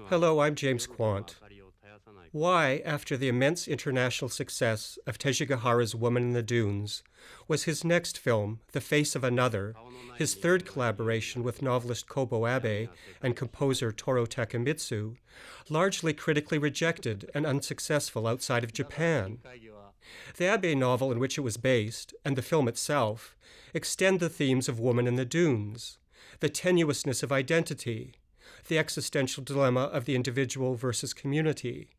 Hello, I'm James Quant. Why, after the immense international success of Tejigahara's Woman in the Dunes, was his next film, The Face of Another, his third collaboration with novelist Kobo Abe and composer Toru Takemitsu, largely critically rejected and unsuccessful outside of Japan? The Abe novel in which it was based, and the film itself, extend the themes of Woman in the Dunes, the tenuousness of identity, the existential dilemma of the individual versus community,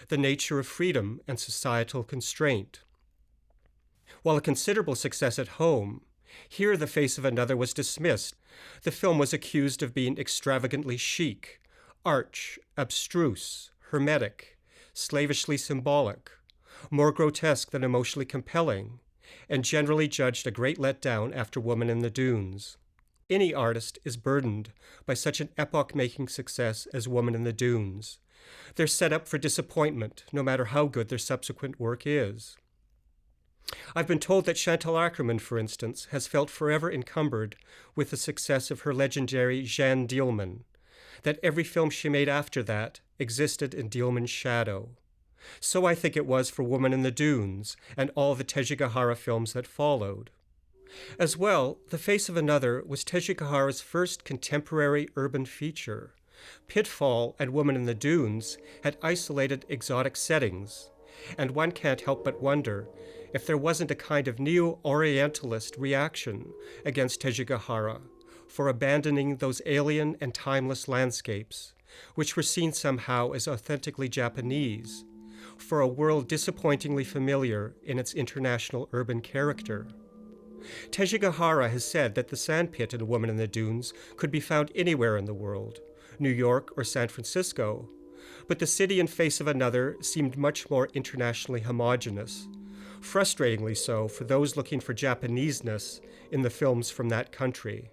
the nature of freedom and societal constraint. While a considerable success at home, here The Face of Another was dismissed. The film was accused of being extravagantly chic, arch, abstruse, hermetic, slavishly symbolic, more grotesque than emotionally compelling, and generally judged a great letdown after Woman in the Dunes. Any artist is burdened by such an epoch-making success as Woman in the Dunes. They're set up for disappointment, no matter how good their subsequent work is. I've been told that Chantal Akerman, for instance, has felt forever encumbered with the success of her legendary Jeanne Dielman, that every film she made after that existed in Dielman's shadow. So I think it was for Woman in the Dunes and all the Tejigahara films that followed. As well, The Face of Another was Tejigahara's first contemporary urban feature. Pitfall and Woman in the Dunes had isolated exotic settings, and one can't help but wonder if there wasn't a kind of neo-Orientalist reaction against Tejigahara for abandoning those alien and timeless landscapes, which were seen somehow as authentically Japanese, for a world disappointingly familiar in its international urban character. Tejigahara has said that the sandpit in A Woman in the Dunes could be found anywhere in the world, New York or San Francisco, but the city in Face of Another seemed much more internationally homogeneous, frustratingly so for those looking for Japaneseness in the films from that country.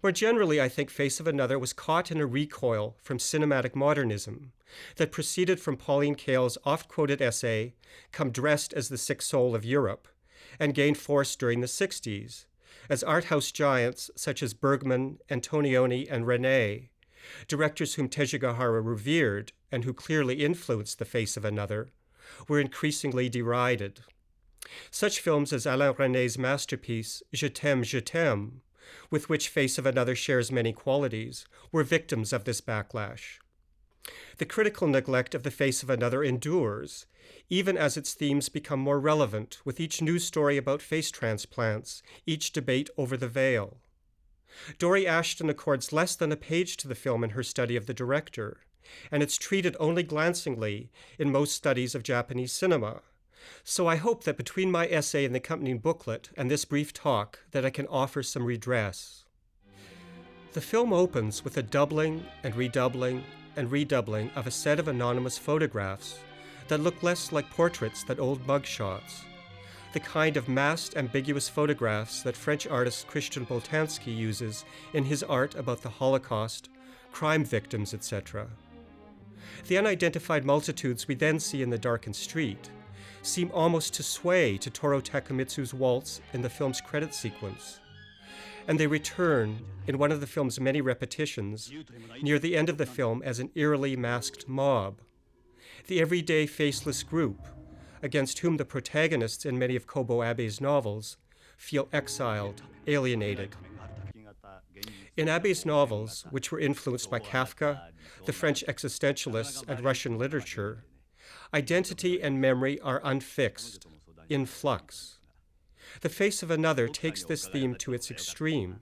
More generally, I think Face of Another was caught in a recoil from cinematic modernism that proceeded from Pauline Kael's oft-quoted essay, Come Dressed as the Sick Soul of Europe, and gained force during the 60s, as art house giants such as Bergman, Antonioni, and René, directors whom Tejigahara revered and who clearly influenced The Face of Another, were increasingly derided. Such films as Alain René's masterpiece, Je t'aime, with which Face of Another shares many qualities, were victims of this backlash. The critical neglect of The Face of Another endures, even as its themes become more relevant with each news story about face transplants, each debate over the veil. Dori Ashton accords less than a page to the film in her study of the director, and it's treated only glancingly in most studies of Japanese cinema. So I hope that between my essay and the accompanying booklet and this brief talk that I can offer some redress. The film opens with a doubling and redoubling and redoubling of a set of anonymous photographs that look less like portraits than old mugshots, the kind of masked, ambiguous photographs that French artist Christian Boltanski uses in his art about the Holocaust, crime victims, etc. The unidentified multitudes we then see in the darkened street seem almost to sway to Toru Takemitsu's waltz in the film's credit sequence, and they return in one of the film's many repetitions near the end of the film as an eerily masked mob, the everyday faceless group against whom the protagonists in many of Kobo Abe's novels feel exiled, alienated. In Abe's novels, which were influenced by Kafka, the French existentialists, and Russian literature, identity and memory are unfixed, in flux. The Face of Another takes this theme to its extreme,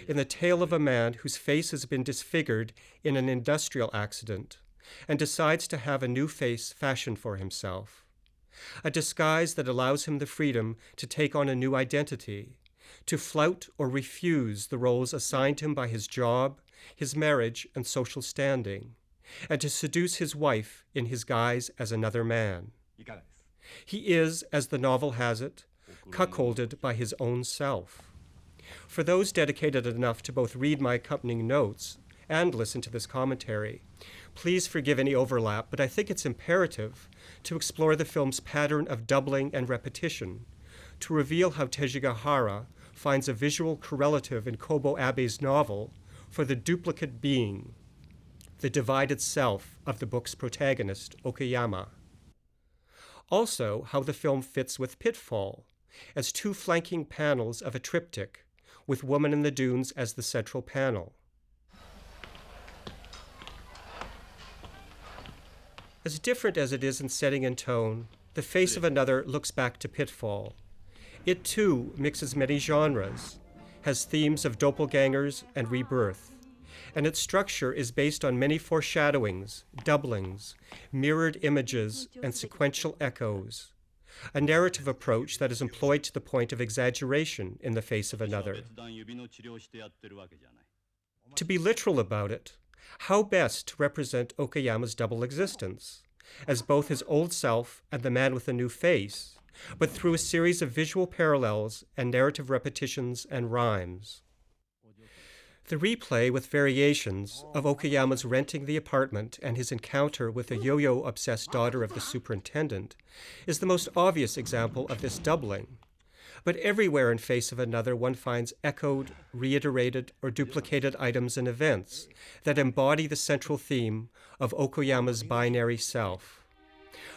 in the tale of a man whose face has been disfigured in an industrial accident, and decides to have a new face fashioned for himself. A disguise that allows him the freedom to take on a new identity, to flout or refuse the roles assigned him by his job, his marriage, and social standing, and to seduce his wife in his guise as another man. He is, as the novel has it, cuckolded by his own self. For those dedicated enough to both read my accompanying notes and listen to this commentary, please forgive any overlap, but I think it's imperative to explore the film's pattern of doubling and repetition, to reveal how Tejigahara finds a visual correlative in Kobo Abe's novel for the duplicate being, the divided self of the book's protagonist, Okayama. Also, how the film fits with Pitfall, as two flanking panels of a triptych, with Woman in the Dunes as the central panel. As different as it is in setting and tone, The Face of Another looks back to Pitfall. It too mixes many genres, has themes of doppelgangers and rebirth, and its structure is based on many foreshadowings, doublings, mirrored images, and sequential echoes, a narrative approach that is employed to the point of exaggeration in The Face of Another. To be literal about it, how best to represent Okayama's double existence, as both his old self and the man with a new face, but through a series of visual parallels and narrative repetitions and rhymes. The replay with variations of Okayama's renting the apartment and his encounter with a yo-yo-obsessed daughter of the superintendent is the most obvious example of this doubling. But everywhere in Face of Another one finds echoed, reiterated, or duplicated items and events that embody the central theme of Okayama's binary self.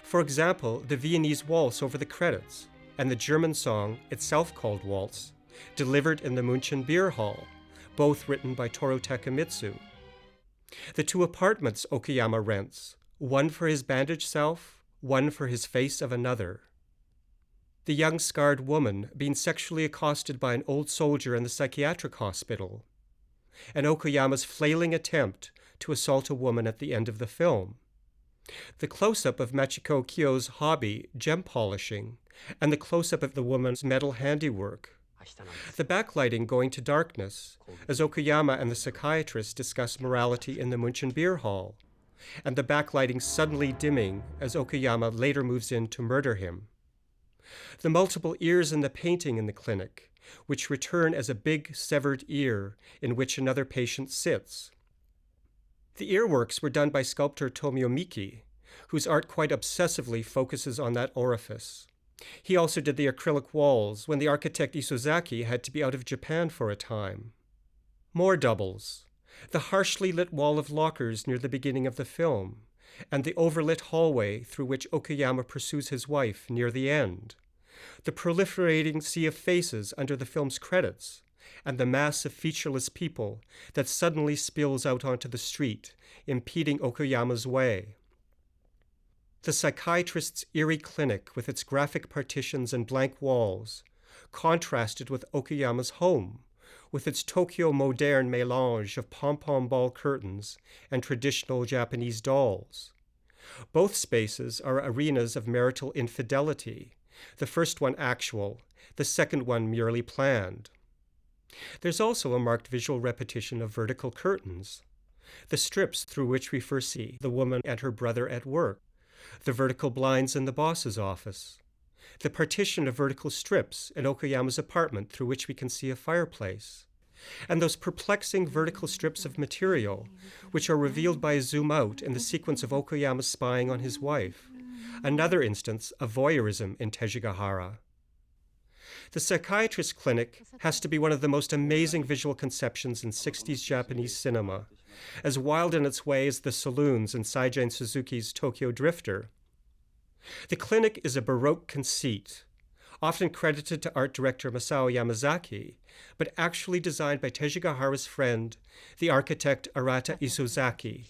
For example, the Viennese waltz over the credits, and the German song, itself called Waltz, delivered in the München Beer Hall, both written by Toru Takemitsu. The two apartments Okayama rents, one for his bandaged self, one for his Face of Another. The young scarred woman being sexually accosted by an old soldier in the psychiatric hospital, and Okayama's flailing attempt to assault a woman at the end of the film. The close-up of Machiko Kyo's hobby, gem polishing, and the close-up of the woman's metal handiwork. The backlighting going to darkness, as Okayama and the psychiatrist discuss morality in the München Beer Hall, and the backlighting suddenly dimming as Okayama later moves in to murder him. The multiple ears in the painting in the clinic, which return as a big severed ear in which another patient sits. The earworks were done by sculptor Tomio Miki, whose art quite obsessively focuses on that orifice. He also did the acrylic walls when the architect Isozaki had to be out of Japan for a time. More doubles. The harshly lit wall of lockers near the beginning of the film, and the overlit hallway through which Okayama pursues his wife near the end. The proliferating sea of faces under the film's credits, and the mass of featureless people that suddenly spills out onto the street, impeding Okayama's way. The psychiatrist's eerie clinic with its graphic partitions and blank walls, contrasted with Okayama's home, with its Tokyo moderne mélange of pom-pom ball curtains and traditional Japanese dolls. Both spaces are arenas of marital infidelity, the first one actual, the second one merely planned. There's also a marked visual repetition of vertical curtains, the strips through which we first see the woman and her brother at work, the vertical blinds in the boss's office, the partition of vertical strips in Okayama's apartment through which we can see a fireplace, and those perplexing vertical strips of material which are revealed by a zoom out in the sequence of Okayama spying on his wife, another instance of voyeurism in Tejigahara. The psychiatrist clinic has to be one of the most amazing visual conceptions in 60s Japanese cinema, as wild in its way as the saloons in Seijun Suzuki's Tokyo Drifter. The clinic is a Baroque conceit, often credited to art director Masao Yamazaki, but actually designed by Tejigahara's friend, the architect Arata Isozaki,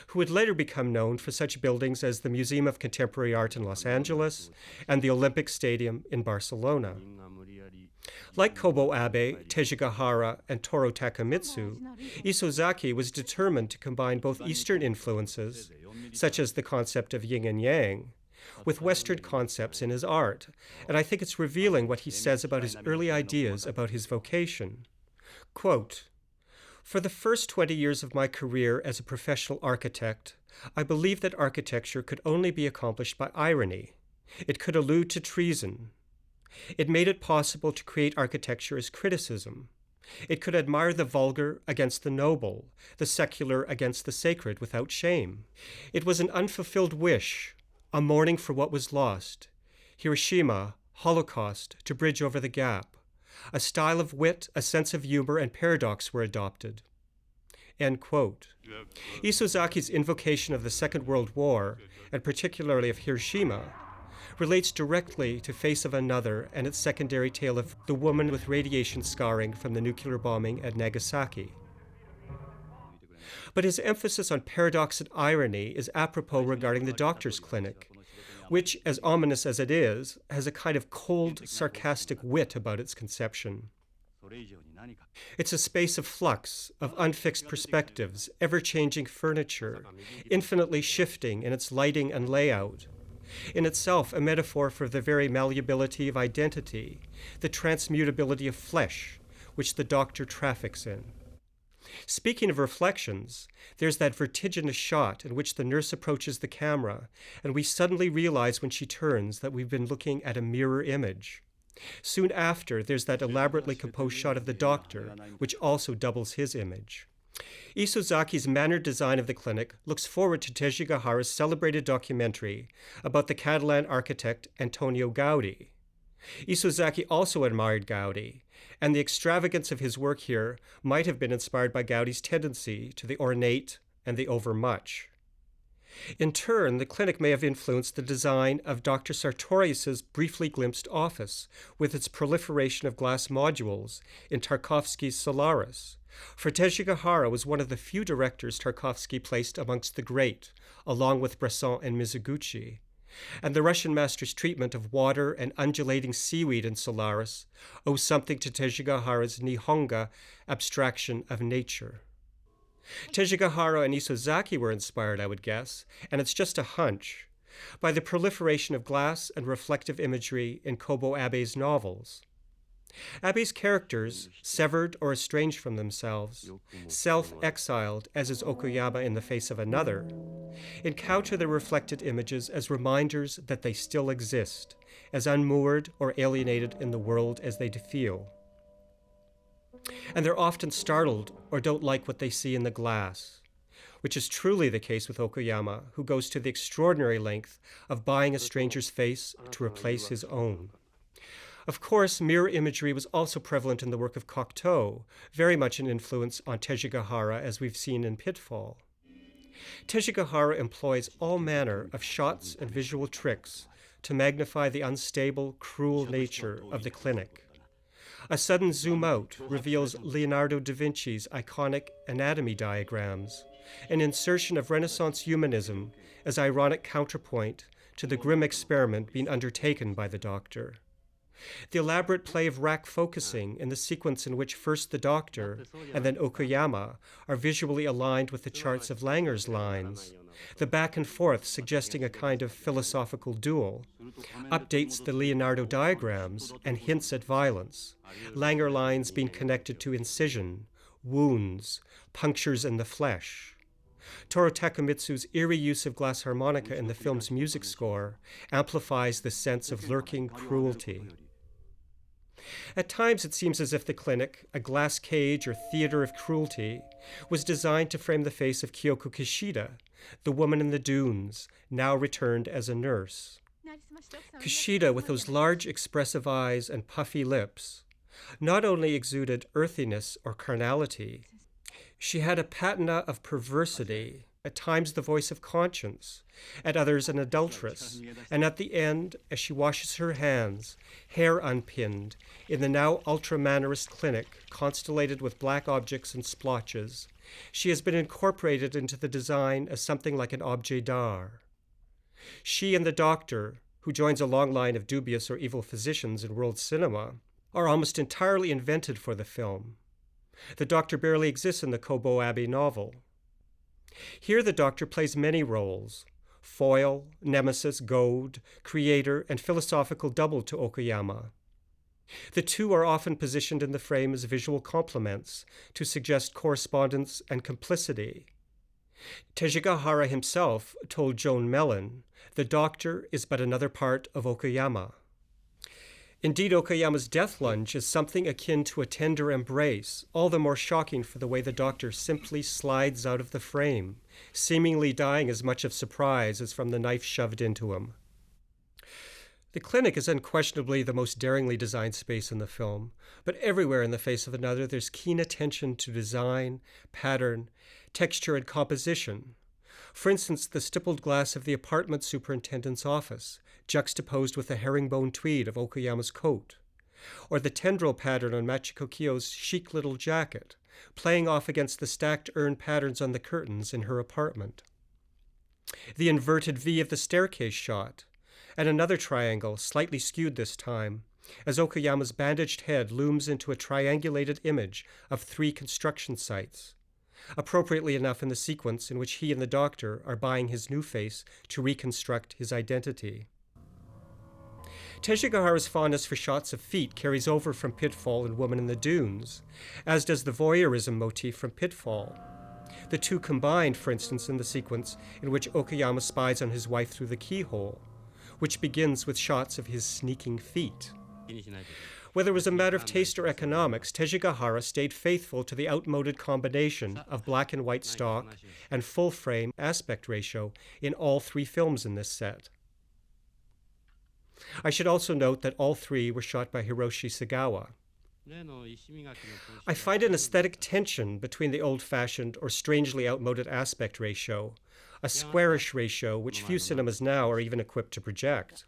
who would later become known for such buildings as the Museum of Contemporary Art in Los Angeles and the Olympic Stadium in Barcelona. Like Kobo Abe, Tejigahara, and Toru Takemitsu, Isozaki was determined to combine both Eastern influences, such as the concept of yin and yang, with Western concepts in his art, and I think it's revealing what he says about his early ideas about his vocation. Quote, "For the first 20 years of my career as a professional architect, I believed that architecture could only be accomplished by irony. It could allude to treason. It made it possible to create architecture as criticism. It could admire the vulgar against the noble, the secular against the sacred without shame. It was an unfulfilled wish, a mourning for what was lost. Hiroshima, Holocaust, to bridge over the gap. A style of wit, a sense of humor, and paradox were adopted. End quote. Isozaki's invocation of the Second World War, and particularly of Hiroshima, relates directly to Face of Another and its secondary tale of the woman with radiation scarring from the nuclear bombing at Nagasaki. But his emphasis on paradox and irony is apropos regarding the doctor's clinic, which, as ominous as it is, has a kind of cold, sarcastic wit about its conception. It's a space of flux, of unfixed perspectives, ever-changing furniture, infinitely shifting in its lighting and layout. In itself, a metaphor for the very malleability of identity, the transmutability of flesh, which the doctor traffics in. Speaking of reflections, there's that vertiginous shot in which the nurse approaches the camera, and we suddenly realize when she turns that we've been looking at a mirror image. Soon after, there's that elaborately composed shot of the doctor, which also doubles his image. Isozaki's mannered design of the clinic looks forward to Teji Gahara's celebrated documentary about the Catalan architect Antonio Gaudi. Isozaki also admired Gaudi, and the extravagance of his work here might have been inspired by Gaudi's tendency to the ornate and the overmuch. In turn, the clinic may have influenced the design of Dr. Sartorius's briefly glimpsed office, with its proliferation of glass modules in Tarkovsky's Solaris. For Teji Gahara was one of the few directors Tarkovsky placed amongst the great, along with Bresson and Mizoguchi. And the Russian master's treatment of water and undulating seaweed in Solaris owes something to Teji Gahara's Nihonga abstraction of nature. Teji Gahara and Isozaki were inspired, I would guess, and it's just a hunch, by the proliferation of glass and reflective imagery in Kobo Abe's novels. Abe's characters, severed or estranged from themselves, self-exiled, as is Okuyama in The Face of Another, encounter the reflected images as reminders that they still exist, as unmoored or alienated in the world as they feel. And they're often startled or don't like what they see in the glass, which is truly the case with Okuyama, who goes to the extraordinary length of buying a stranger's face to replace his own. Of course, mirror imagery was also prevalent in the work of Cocteau, very much an influence on Teji Gahara, as we've seen in Pitfall. Teji Gahara employs all manner of shots and visual tricks to magnify the unstable, cruel nature of the clinic. A sudden zoom out reveals Leonardo da Vinci's iconic anatomy diagrams, an insertion of Renaissance humanism as ironic counterpoint to the grim experiment being undertaken by the doctor. The elaborate play of rack focusing in the sequence in which first the doctor and then Okuyama are visually aligned with the charts of Langer's lines, the back and forth suggesting a kind of philosophical duel, updates the Leonardo diagrams and hints at violence, Langer lines being connected to incision, wounds, punctures in the flesh. Toru Takemitsu's eerie use of glass harmonica in the film's music score amplifies the sense of lurking cruelty. At times it seems as if the clinic, a glass cage or theater of cruelty, was designed to frame the face of Kyoko Kishida, the woman in the dunes, now returned as a nurse. Kishida, with those large expressive eyes and puffy lips, not only exuded earthiness or carnality, she had a patina of perversity, at times the voice of conscience, at others an adulteress, and at the end, as she washes her hands, hair unpinned, in the now ultra-mannerist clinic, constellated with black objects and splotches, she has been incorporated into the design as something like an objet d'art. She and the doctor, who joins a long line of dubious or evil physicians in world cinema, are almost entirely invented for the film. The doctor barely exists in the Kobo Abe novel. Here the doctor plays many roles: foil, nemesis, goad, creator, and philosophical double to Okuyama. The two are often positioned in the frame as visual complements to suggest correspondence and complicity. Teji Gahara himself told Joan Mellon, "The doctor is but another part of Okuyama." Indeed, Okuyama's death lunge is something akin to a tender embrace, all the more shocking for the way the doctor simply slides out of the frame, seemingly dying as much of surprise as from the knife shoved into him. The clinic is unquestionably the most daringly designed space in the film, but everywhere in The Face of Another there's keen attention to design, pattern, texture, and composition. For instance, the stippled glass of the apartment superintendent's office, juxtaposed with the herringbone tweed of Okayama's coat, or the tendril pattern on Machiko Kyo's chic little jacket, playing off against the stacked urn patterns on the curtains in her apartment. The inverted V of the staircase shot, and another triangle, slightly skewed this time, as Okayama's bandaged head looms into a triangulated image of 3 construction sites, appropriately enough in the sequence in which he and the doctor are buying his new face to reconstruct his identity. Tejigahara's fondness for shots of feet carries over from Pitfall and Woman in the Dunes, as does the voyeurism motif from Pitfall. The two combined, for instance, in the sequence in which Okayama spies on his wife through the keyhole, which begins with shots of his sneaking feet. Whether it was a matter of taste or economics, Tejigahara stayed faithful to the outmoded combination of black and white stock and full-frame aspect ratio in all 3 films in this set. I should also note that all 3 were shot by Hiroshi Sagawa. I find an aesthetic tension between the old-fashioned or strangely outmoded aspect ratio, a squarish ratio which few cinemas now are even equipped to project,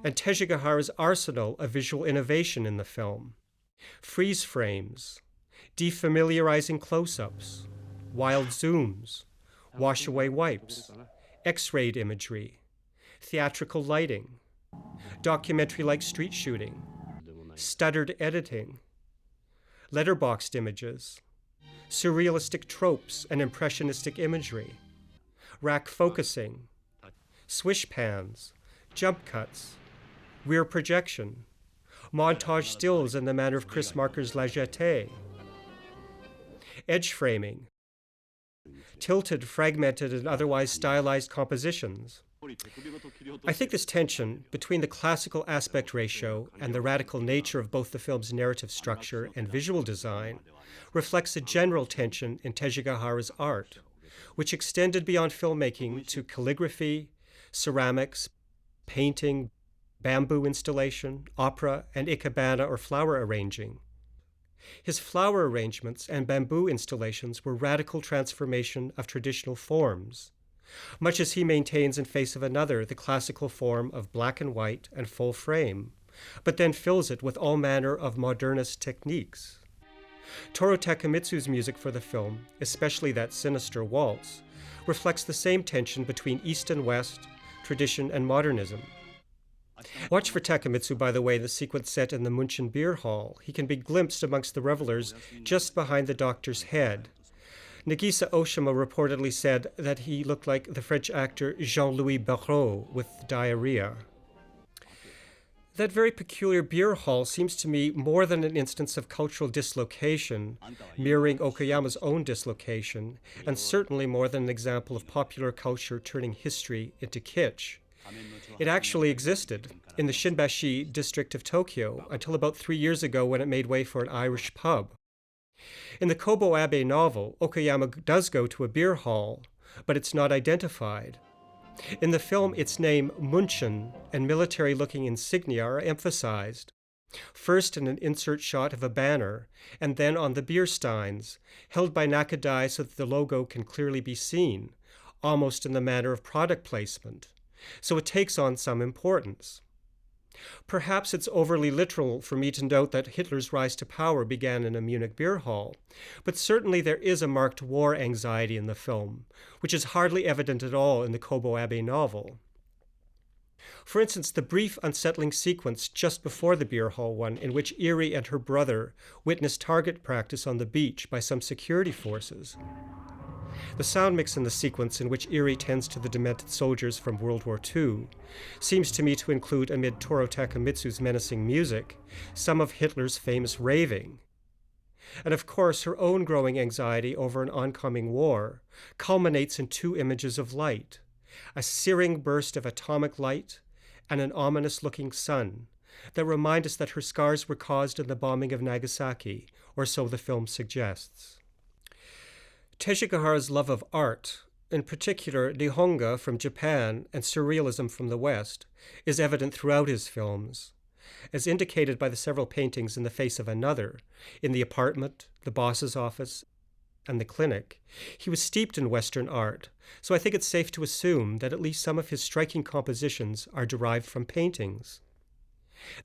and Tejigahara's arsenal of visual innovation in the film. Freeze frames, defamiliarizing close-ups, wild zooms, wash-away wipes, X-rayed imagery, theatrical lighting, documentary-like street shooting, stuttered editing, letterboxed images, surrealistic tropes and impressionistic imagery, rack focusing, swish pans, jump cuts, rear projection, montage stills in the manner of Chris Marker's La Jetée, edge framing, tilted, fragmented, and otherwise stylized compositions. I think this tension between the classical aspect ratio and the radical nature of both the film's narrative structure and visual design reflects a general tension in Tejigahara's art, which extended beyond filmmaking to calligraphy, ceramics, painting, bamboo installation, opera, and ikebana or flower arranging. His flower arrangements and bamboo installations were radical transformation of traditional forms, much as he maintains in Face of Another the classical form of black and white and full frame, but then fills it with all manner of modernist techniques. Toru Takemitsu's music for the film, especially that sinister waltz, reflects the same tension between East and West, tradition and modernism. Watch for Takemitsu, by the way, in the sequence set in the München Beer Hall. He can be glimpsed amongst the revelers just behind the doctor's head. Nagisa Oshima reportedly said that he looked like the French actor Jean-Louis Barrault with diarrhea. That very peculiar beer hall seems to me more than an instance of cultural dislocation, mirroring Okayama's own dislocation, and certainly more than an example of popular culture turning history into kitsch. It actually existed in the Shinbashi district of Tokyo until about 3 years ago when it made way for an Irish pub. In the Kobo Abe novel, Okayama does go to a beer hall, but it's not identified. In the film, its name, München, and military-looking insignia are emphasized, first in an insert shot of a banner, and then on the beer steins, held by Nakadai so that the logo can clearly be seen, almost in the manner of product placement. So it takes on some importance. Perhaps it's overly literal for me to note that Hitler's rise to power began in a Munich beer hall, but certainly there is a marked war anxiety in the film, which is hardly evident at all in the Kobo Abe novel. For instance, the brief, unsettling sequence just before the beer hall one in which Eri and her brother witness target practice on the beach by some security forces. The sound mix in the sequence in which Eri tends to the demented soldiers from World War II seems to me to include, amid Toru Takemitsu's menacing music, some of Hitler's famous raving. And of course, her own growing anxiety over an oncoming war culminates in 2 images of light, a searing burst of atomic light and an ominous-looking sun that remind us that her scars were caused in the bombing of Nagasaki, or so the film suggests. Tejigahara's love of art, in particular Nihonga from Japan and surrealism from the West, is evident throughout his films, as indicated by the several paintings in The Face of Another, in the apartment, the boss's office, and the clinic. He was steeped in Western art, so I think it's safe to assume that at least some of his striking compositions are derived from paintings.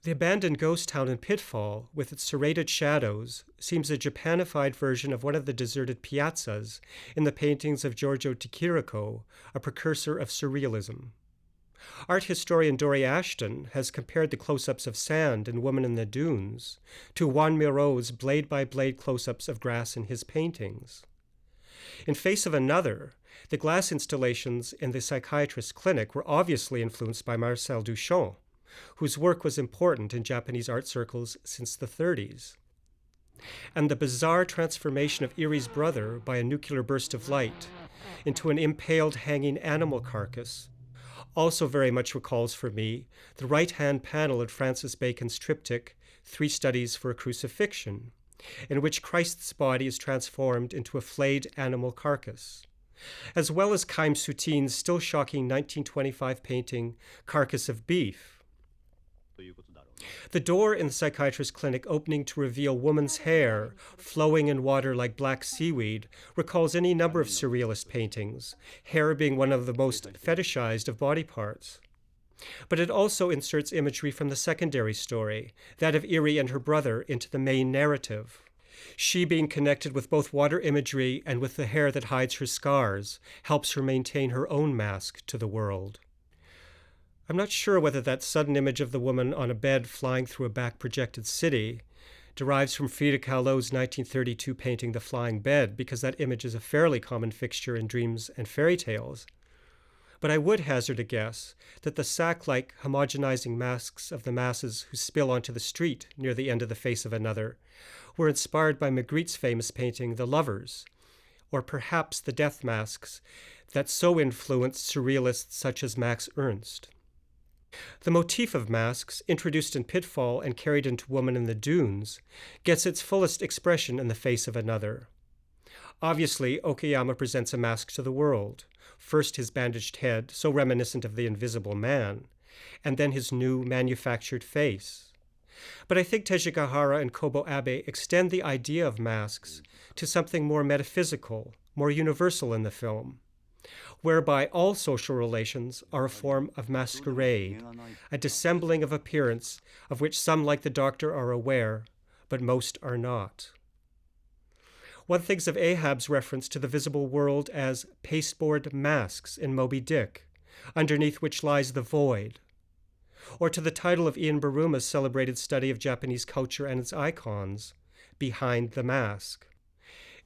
The abandoned ghost town in Pitfall, with its serrated shadows, seems a Japanified version of one of the deserted piazzas in the paintings of Giorgio de Chirico, a precursor of surrealism. Art historian Dory Ashton has compared the close-ups of sand in Woman in the Dunes to Juan Miró's blade-by-blade close-ups of grass in his paintings. In Face of Another, the glass installations in the psychiatrist's clinic were obviously influenced by Marcel Duchamp, whose work was important in Japanese art circles since the 30s. And the bizarre transformation of Erie's brother by a nuclear burst of light into an impaled hanging animal carcass also very much recalls for me the right-hand panel in Francis Bacon's triptych, Three Studies for a Crucifixion, in which Christ's body is transformed into a flayed animal carcass, as well as Chaim Soutin's still shocking 1925 painting, Carcass of Beef. The door in the psychiatrist's clinic opening to reveal woman's hair flowing in water like black seaweed recalls any number of surrealist paintings, hair being one of the most fetishized of body parts. But it also inserts imagery from the secondary story, that of Erie and her brother, into the main narrative. She, being connected with both water imagery and with the hair that hides her scars, helps her maintain her own mask to the world. I'm not sure whether that sudden image of the woman on a bed flying through a back-projected city derives from Frida Kahlo's 1932 painting The Flying Bed, because that image is a fairly common fixture in dreams and fairy tales. But I would hazard a guess that the sack-like homogenizing masks of the masses who spill onto the street near the end of The Face of Another were inspired by Magritte's famous painting The Lovers, or perhaps the death masks that so influenced surrealists such as Max Ernst. The motif of masks, introduced in Pitfall and carried into Woman in the Dunes, gets its fullest expression in The Face of Another. Obviously, Okayama presents a mask to the world, first his bandaged head, so reminiscent of the Invisible Man, and then his new manufactured face. But I think Tejigahara and Kobo Abe extend the idea of masks to something more metaphysical, more universal in the film, whereby all social relations are a form of masquerade, a dissembling of appearance of which some, like the Doctor, are aware, but most are not. One thinks of Ahab's reference to the visible world as pasteboard masks in Moby Dick, underneath which lies the void, or to the title of Ian Baruma's celebrated study of Japanese culture and its icons, Behind the Mask.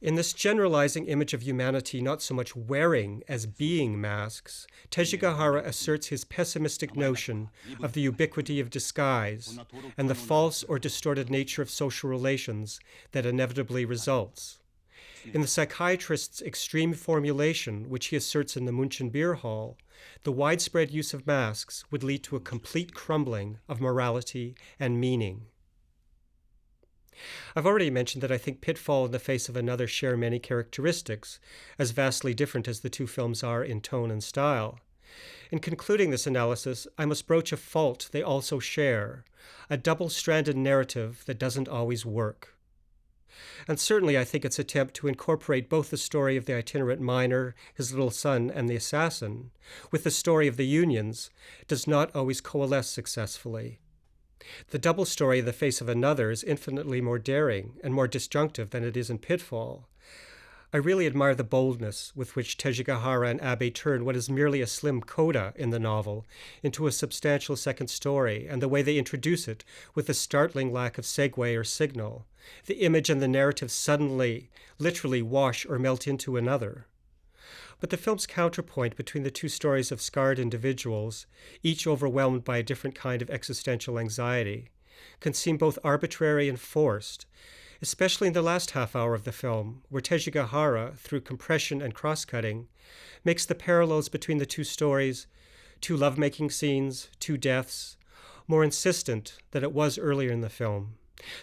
In this generalizing image of humanity not so much wearing as being masks, Tejigahara asserts his pessimistic notion of the ubiquity of disguise and the false or distorted nature of social relations that inevitably results. In the psychiatrist's extreme formulation, which he asserts in the München Beer Hall, the widespread use of masks would lead to a complete crumbling of morality and meaning. I've already mentioned that I think Pitfall and The Face of Another share many characteristics, as vastly different as the two films are in tone and style. In concluding this analysis, I must broach a fault they also share, a double-stranded narrative that doesn't always work. And certainly I think its attempt to incorporate both the story of the itinerant miner, his little son, and the assassin, with the story of the unions, does not always coalesce successfully. The double story of The Face of Another is infinitely more daring and more disjunctive than it is in Pitfall. I really admire the boldness with which Tejigahara and Abe turn what is merely a slim coda in the novel into a substantial second story, and the way they introduce it with a startling lack of segue or signal. The image and the narrative suddenly, literally wash or melt into another. But the film's counterpoint between the two stories of scarred individuals, each overwhelmed by a different kind of existential anxiety, can seem both arbitrary and forced, especially in the last half hour of the film, where Tejigahara, through compression and cross-cutting, makes the parallels between the two stories, two lovemaking scenes, two deaths, more insistent than it was earlier in the film.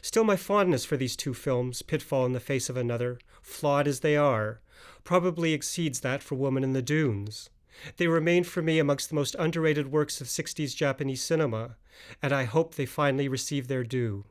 Still, my fondness for these two films, Pitfall and The Face of Another, flawed as they are, probably exceeds that for Woman in the Dunes. They remain for me amongst the most underrated works of 60s Japanese cinema, and I hope they finally receive their due.